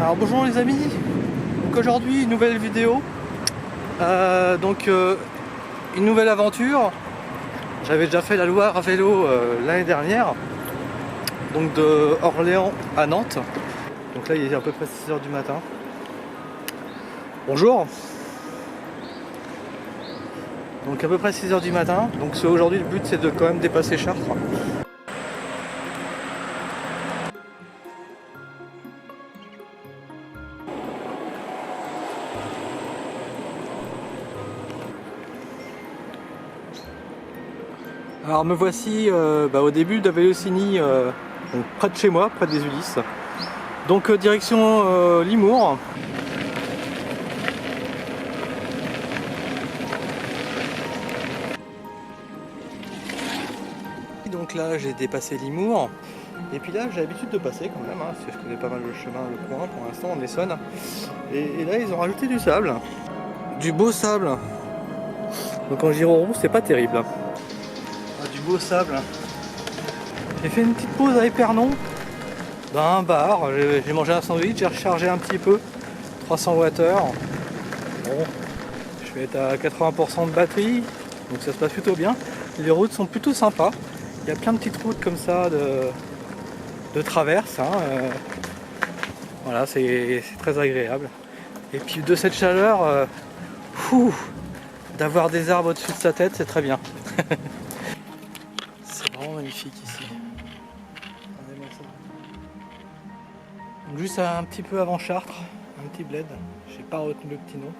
Alors bonjour les amis, donc aujourd'hui une nouvelle vidéo, une nouvelle aventure. J'avais déjà fait la Loire à vélo l'année dernière, donc de Orléans à Nantes. Donc là il est à peu près 6 h du matin. Bonjour. Donc à peu près 6 h du matin, donc aujourd'hui le but c'est de quand même dépasser Chartres. Alors me voici au début de Vélocini, donc près de chez moi, près des Ulysses. Donc direction Limours. Donc là j'ai dépassé Limours. Et puis là j'ai l'habitude de passer quand même, parce que je connais pas mal le chemin, le coin pour l'instant en Essonne. Et là ils ont rajouté du sable. Du beau sable. Donc en gyro-roue c'est pas terrible. Du beau sable. J'ai fait une petite pause à Épernon dans un bar, j'ai mangé un sandwich, j'ai rechargé un petit peu, 300 Wh. Bon, je vais être à 80% de batterie, donc ça se passe plutôt bien. Les routes sont plutôt sympas, il y a plein de petites routes comme ça de traverse, voilà, c'est très agréable. Et puis de cette chaleur, d'avoir des arbres au-dessus de sa tête, c'est très bien. C'est vraiment magnifique ici. Regardez-moi ça. Donc juste un petit peu avant Chartres, un petit bled, j'ai pas retenu le petit nom.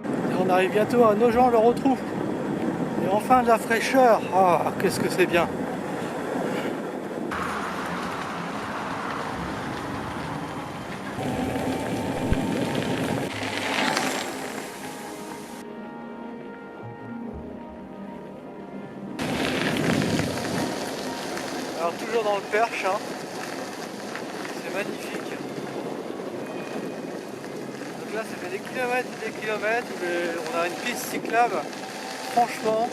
Et on arrive bientôt à Nogent-le-Rotrou. Et enfin de la fraîcheur, ah qu'est-ce que c'est bien. Alors toujours dans le Perche, c'est magnifique. Donc là ça fait des kilomètres et des kilomètres, on a une piste cyclable, franchement,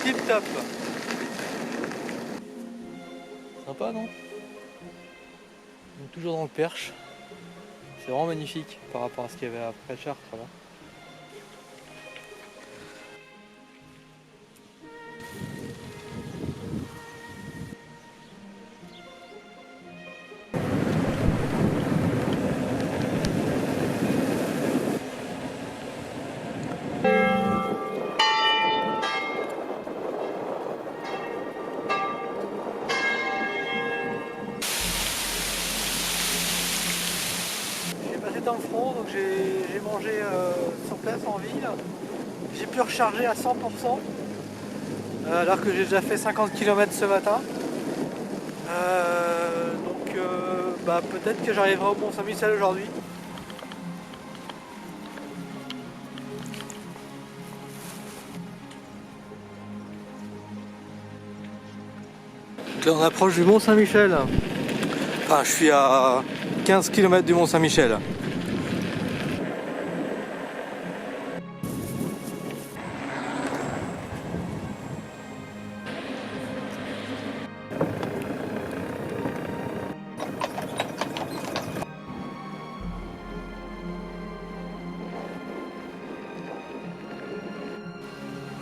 tip top. Sympa non? Donc toujours dans le Perche, c'est vraiment magnifique par rapport à ce qu'il y avait après Chartres là. Dans le front, donc j'ai mangé sur place en ville. J'ai pu recharger à 100%, alors que j'ai déjà fait 50 km ce matin. Peut-être que j'arriverai au Mont-Saint-Michel aujourd'hui. Donc là on approche du Mont-Saint-Michel. Enfin je suis à 15 km du Mont-Saint-Michel.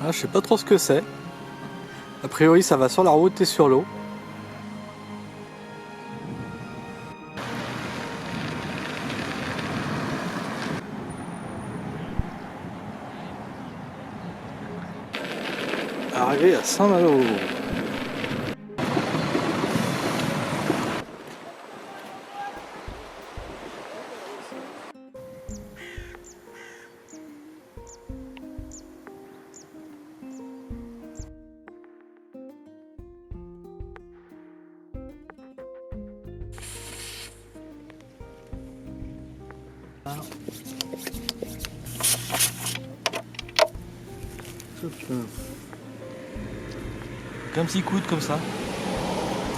Ah, je sais pas trop ce que c'est. A priori ça va sur la route et sur l'eau. Arrivé à Saint-Malo. Un petit coude comme ça,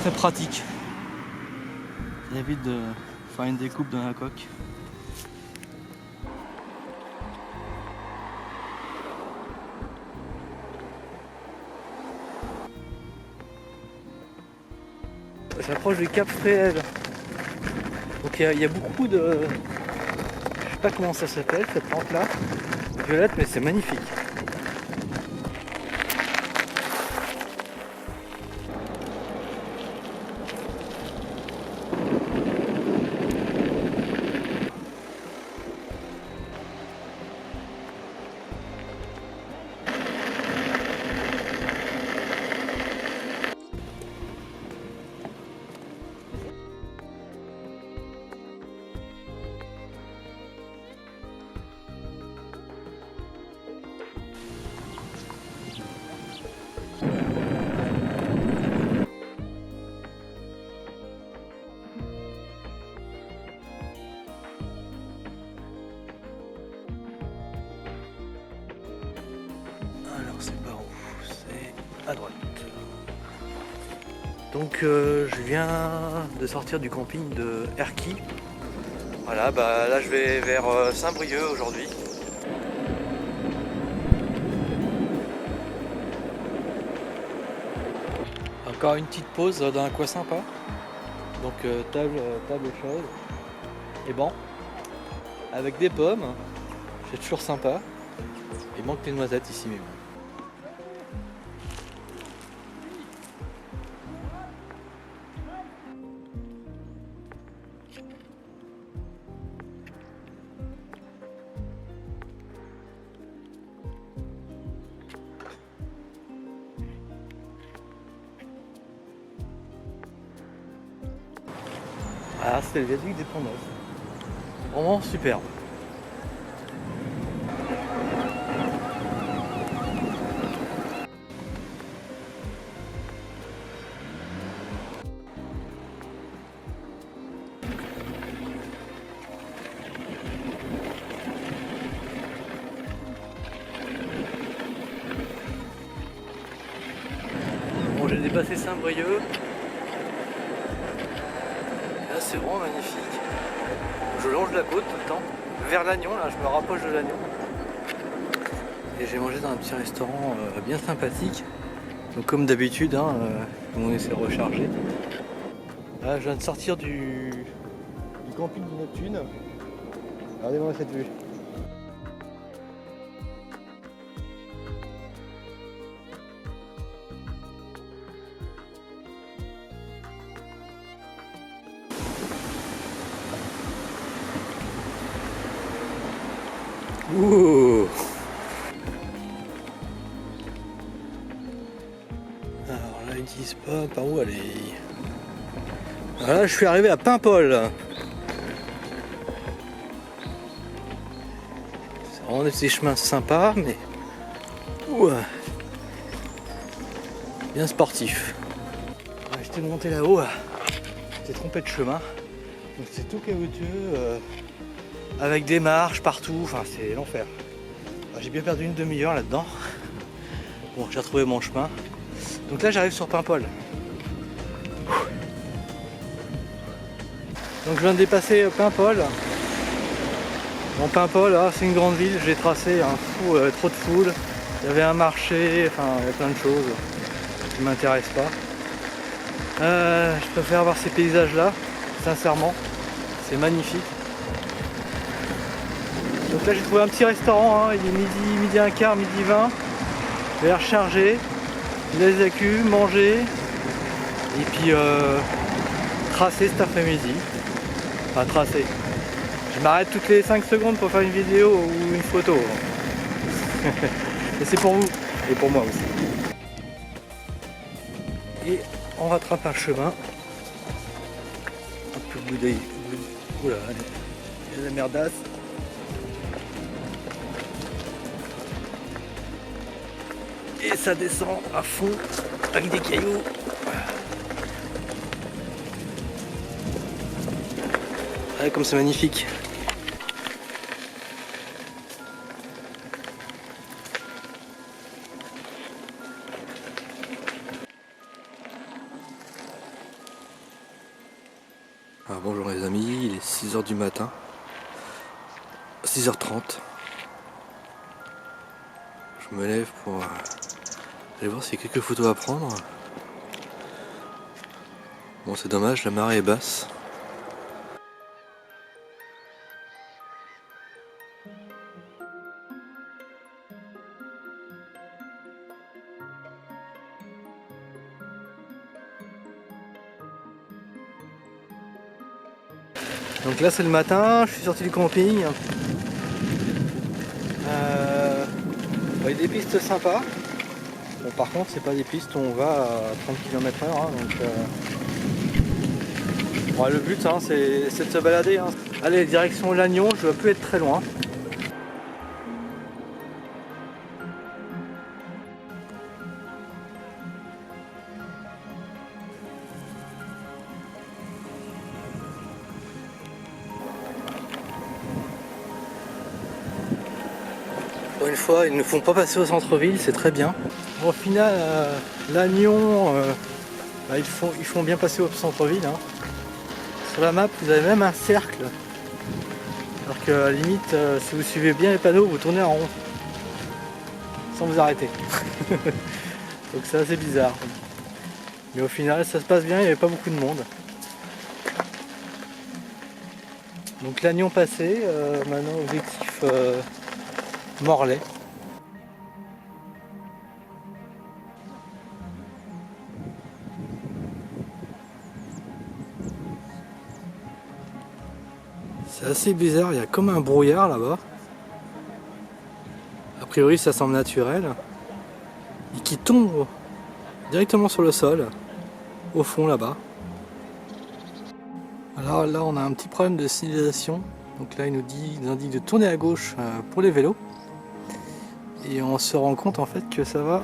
très pratique. Ça évite de faire une découpe dans la coque. s'approche du Cap Fréhel. Donc il y a beaucoup de... Je sais pas comment ça s'appelle cette plante là. Violette, mais c'est magnifique. Alors c'est par où? C'est à droite. Donc je viens de sortir du camping de Erquy. Voilà, bah là je vais vers Saint-Brieuc aujourd'hui. Encore une petite pause dans un coin sympa. Donc table chaise et banc avec des pommes. C'est toujours sympa. Il manque les noisettes ici mais bon. Ah, c'était le viaduc des Ponts-Neufs. Vraiment super. Bon, j'ai dépassé Saint-Brieuc. Là, c'est vraiment magnifique. Je longe la côte tout le temps. Vers Lannion, là, je me rapproche de Lannion. Et j'ai mangé dans un petit restaurant bien sympathique. Donc, comme d'habitude, hein, on essaie de recharger. Là, je viens de sortir du camping de Neptune. Regardez-moi cette vue. Ouh. Alors là ils disent pas par où aller. Voilà, je suis arrivé à Paimpol. C'est vraiment des petits chemins sympas mais ouh, bien sportif. Ouais, j'étais monté là-haut, j'étais trompé de chemin. Donc c'est tout caoutchouc. Avec des marches partout, enfin c'est l'enfer. J'ai bien perdu une demi-heure là-dedans. Bon, j'ai retrouvé mon chemin. Donc là j'arrive sur Paimpol. Donc je viens de dépasser Paimpol. Bon, Paimpol, c'est une grande ville, j'ai tracé un fou, trop de foule. Il y avait un marché, enfin il y a plein de choses qui ne m'intéressent pas. Je préfère voir ces paysages là, sincèrement. C'est magnifique. Donc là j'ai trouvé un petit restaurant, hein. Il est midi 1 quart, midi 20. Je vais recharger, les accus, manger et puis tracer cet après-midi. Enfin tracer. Je m'arrête toutes les 5 secondes pour faire une vidéo ou une photo. Et c'est pour vous et pour moi aussi. Et on rattrape un chemin. Un peu boudé. Oula, il y a la merdasse. Et ça descend à fond avec des cailloux. Ouais, comme c'est magnifique. Alors bonjour les amis, il est 6h du matin. 6h30. Je me lève pour aller voir s'il y a quelques photos à prendre. Bon, c'est dommage, la marée est basse. Donc là c'est le matin, je suis sorti du camping. Il y a des pistes sympas. Bon, par contre c'est pas des pistes où on va à 30 km/h. Hein, donc, bon, le but hein, c'est de se balader. Hein. Allez, direction Lannion, je ne dois plus être très loin. Pour une fois, ils ne font pas passer au centre-ville, c'est très bien. Bon, au final, Lannion, ils font bien passer au centre-ville. Hein. Sur la map, vous avez même un cercle. Alors que à la limite, si vous suivez bien les panneaux, vous tournez en rond. Sans vous arrêter. Donc c'est assez bizarre. Mais au final, ça se passe bien, il n'y avait pas beaucoup de monde. Donc Lannion passé, maintenant objectif Morlaix. C'est assez bizarre, il y a comme un brouillard là-bas. A priori ça semble naturel. Et qui tombe directement sur le sol, au fond là-bas. Alors là on a un petit problème de signalisation. Donc là il nous indique de tourner à gauche pour les vélos. Et on se rend compte en fait que ça va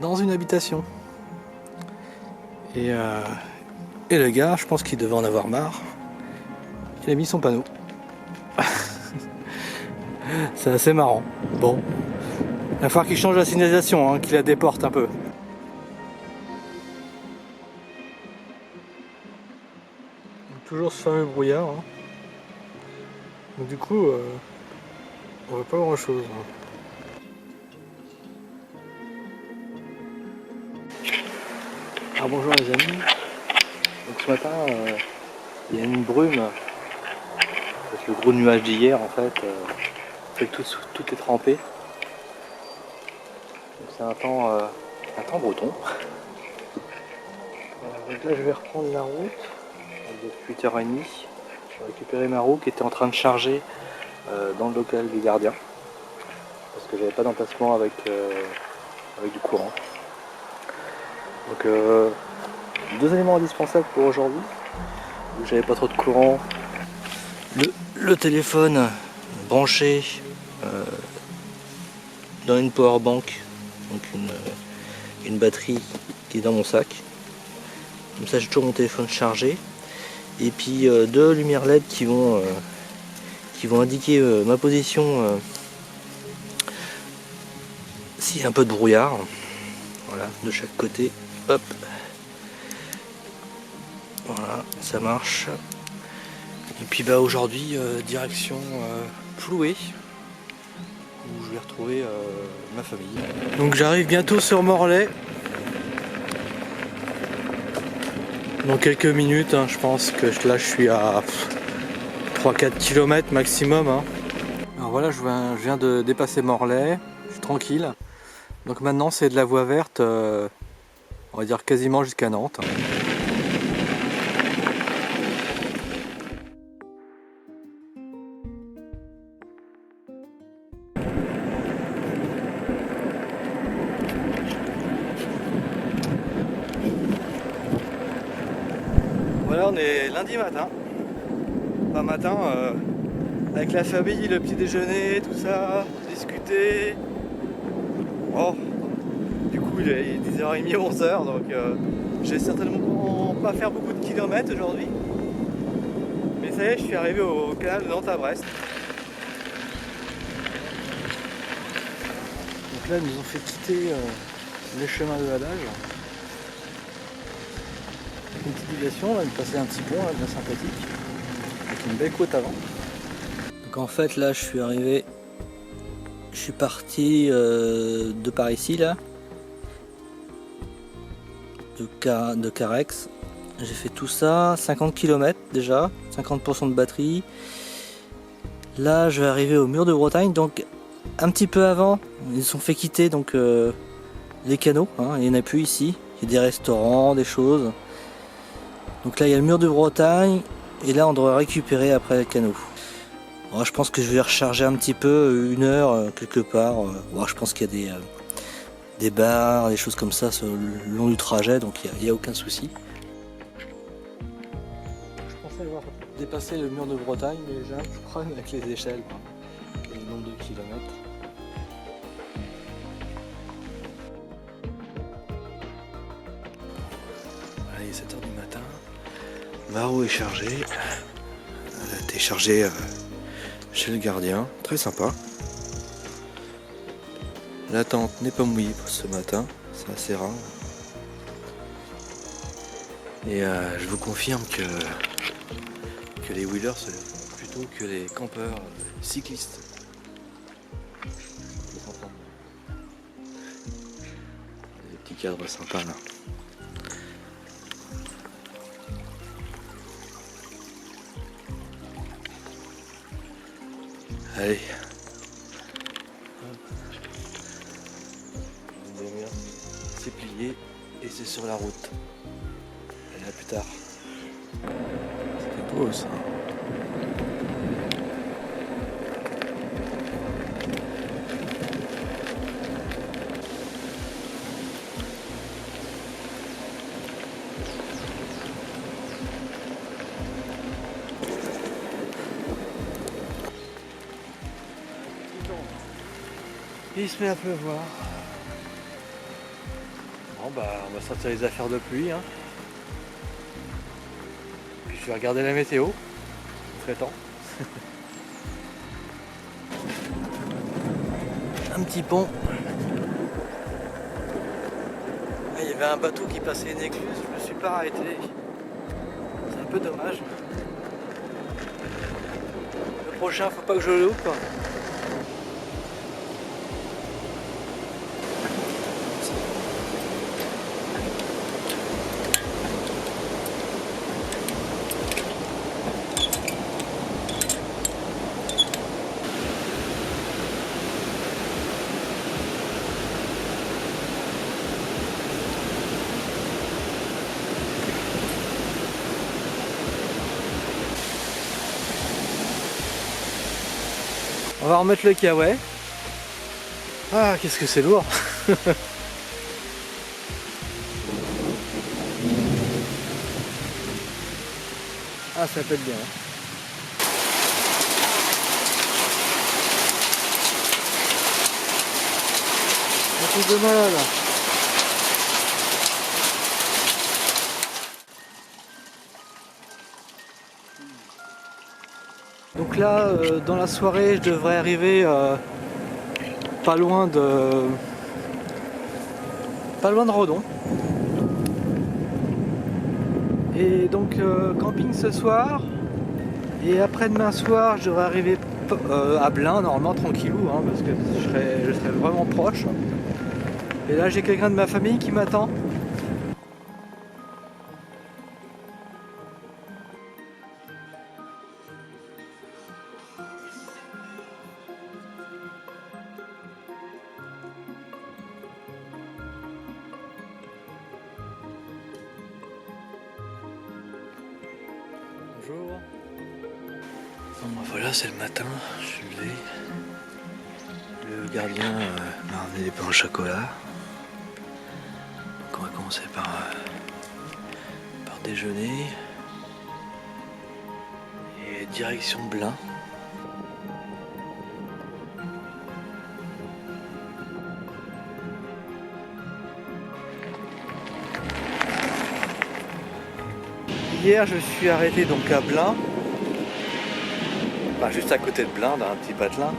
dans une habitation. Et le gars, je pense qu'il devait en avoir marre. Il a mis son panneau. C'est assez marrant. Bon. Il va falloir qu'il change la signalisation, hein, qu'il la déporte un peu. Donc, toujours ce fameux brouillard. Hein. Donc du coup, on voit pas grand chose. Hein. Ah bonjour les amis. Donc ce matin, il y a une brume. Avec le gros nuage d'hier en fait. Fait que tout est trempé. C'est un temps breton. Donc là je vais reprendre la route. Il est 8h30. Je vais récupérer ma roue qui était en train de charger dans le local du gardien. Parce que j'avais pas d'emplacement avec du courant. Donc deux éléments indispensables pour aujourd'hui. J'avais pas trop de courant. Le téléphone branché dans une powerbank, donc une batterie qui est dans mon sac. Comme ça j'ai toujours mon téléphone chargé. Et puis deux lumières LED qui vont indiquer ma position s'il y a un peu de brouillard. Voilà, de chaque côté. Hop. Voilà, ça marche. Et puis bah aujourd'hui direction Floué, où je vais retrouver ma famille. Donc j'arrive bientôt sur Morlaix. Dans quelques minutes, hein, je pense que là je suis à 3-4 km maximum. Hein. Alors voilà, je viens de dépasser Morlaix, je suis tranquille. Donc maintenant c'est de la voie verte, on va dire quasiment jusqu'à Nantes. Voilà, on est lundi matin. Enfin matin, avec la famille, le petit déjeuner, tout ça, discuter. Oh, du coup il est 10h30, 11h, donc je vais certainement pas faire beaucoup de kilomètres aujourd'hui. Mais ça y est, je suis arrivé au canal de Nantes à Brest. Donc là, ils nous ont fait quitter les chemins de halage. Une petite déviation, là, de passer un petit pont là, bien sympathique, avec une belle côte avant. Donc en fait là je suis parti de par ici là. de Carex. J'ai fait tout ça, 50 km déjà, 50% de batterie. Là je vais arriver au mur de Bretagne, donc un petit peu avant, ils se sont fait quitter donc les canaux, hein, il n'y en a plus ici, il y a des restaurants, des choses. Donc là il y a le mur de Bretagne, et là on devrait récupérer après le canot. Alors, je pense que je vais recharger un petit peu, 1 heure quelque part. Je pense qu'il y a des bars, des choses comme ça le long du trajet, donc il n'y a aucun souci. Avoir dépassé le mur de Bretagne, mais j'ai un petit problème avec les échelles et le nombre de kilomètres. Allez, 7h du matin, ma roue est chargée. Elle a été chargée chez le gardien, très sympa. La tente n'est pas mouillée pour ce matin, c'est assez rare. Et je vous confirme que les wheelers c'est plutôt que les campeurs cyclistes. Des petits cadres sympas là. Allez. C'est plié et c'est sur la route. Allez, à plus tard. C'était beau ça. Il se met à pleuvoir. Bon bah on va sortir les affaires de pluie. Hein. Puis je vais regarder la météo. Il serait temps. Un petit pont. Il y avait un bateau qui passait une écluse, je me suis pas arrêté. C'est un peu dommage. Le prochain, faut pas que je le loupe. On va remettre le kawaii. Ah, qu'est-ce que c'est lourd. Ah, ça pète bien. Un truc de malade. Donc là, dans la soirée, je devrais arriver pas loin de Redon. Et donc camping ce soir. Et après-demain soir, je devrais arriver à Blain, normalement tranquillou, hein, parce que je serai vraiment proche. Et là, j'ai quelqu'un de ma famille qui m'attend. Bonjour. Bon, voilà, c'est le matin, je suis levé. Le gardien m'a ramené des pains au chocolat. Donc on va commencer par déjeuner. Et direction Blain. Hier, je suis arrêté donc à Blain, enfin, juste à côté de Blain, dans un petit patelin,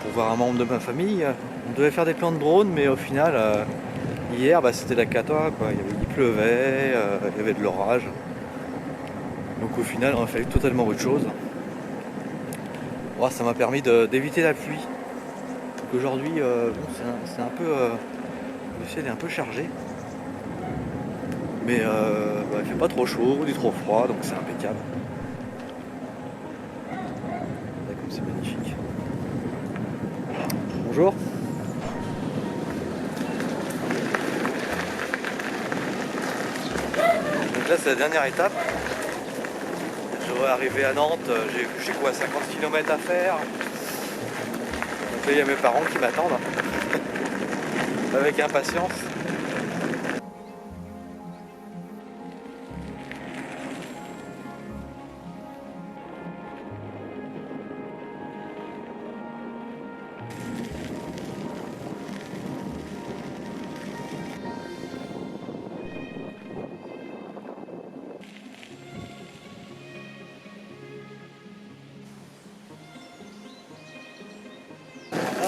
pour voir un membre de ma famille. On devait faire des plans de drone, mais au final, hier, c'était la cata, quoi. Il pleuvait, il y avait de l'orage. Donc au final, on a fallu totalement autre chose. Ça m'a permis d'éviter la pluie. Donc aujourd'hui, c'est un peu, le ciel est un peu chargé. Mais il fait pas trop chaud ni trop froid, donc c'est impeccable. Là, comme c'est magnifique. Bonjour. Donc là c'est la dernière étape. Je devrais arriver à Nantes, j'ai quoi, 50 km à faire. Donc là il y a mes parents qui m'attendent avec impatience.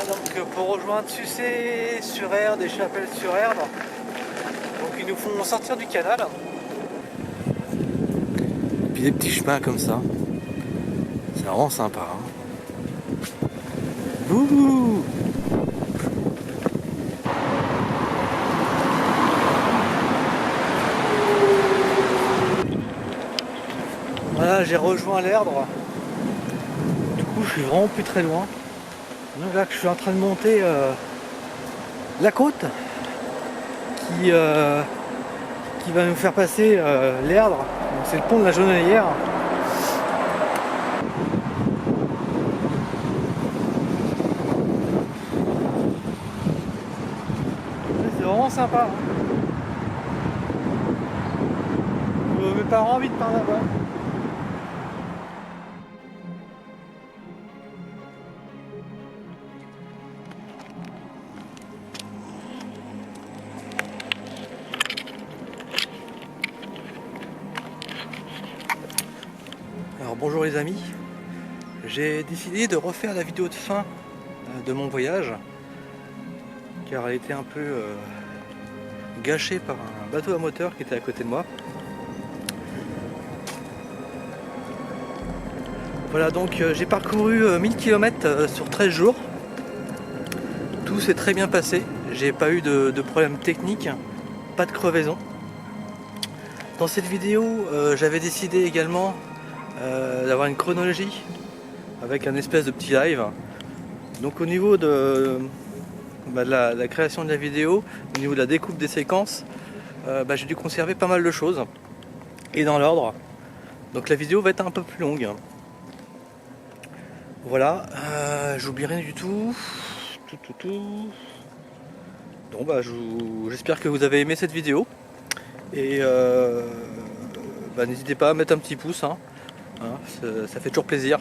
Donc pour rejoindre Sucé sur Erdre et Chapelle sur Erdre, donc ils nous font sortir du canal. Et puis des petits chemins comme ça. C'est vraiment sympa. Hein. Bouh! Voilà, j'ai rejoint l'Erdre. Du coup, je suis vraiment plus très loin. Donc là, je suis en train de monter la côte qui va nous faire passer l'Erdre. C'est le pont de la Jonelière. C'est vraiment sympa. Hein. Mes parents habitent par là-bas. Alors bonjour les amis, j'ai décidé de refaire la vidéo de fin de mon voyage car elle était un peu gâchée par un bateau à moteur qui était à côté de moi. Voilà, donc j'ai parcouru 1000 km sur 13 jours. Tout s'est très bien passé, j'ai pas eu de problème technique, pas de crevaison. Dans cette vidéo, j'avais décidé également d'avoir une chronologie avec un espèce de petit live. Donc au niveau de la création de la vidéo, au niveau de la découpe des séquences, j'ai dû conserver pas mal de choses et dans l'ordre. Donc la vidéo va être un peu plus longue. Voilà, j'oublie rien du tout. Donc j'espère que vous avez aimé cette vidéo et n'hésitez pas à mettre un petit pouce, hein, ça fait toujours plaisir.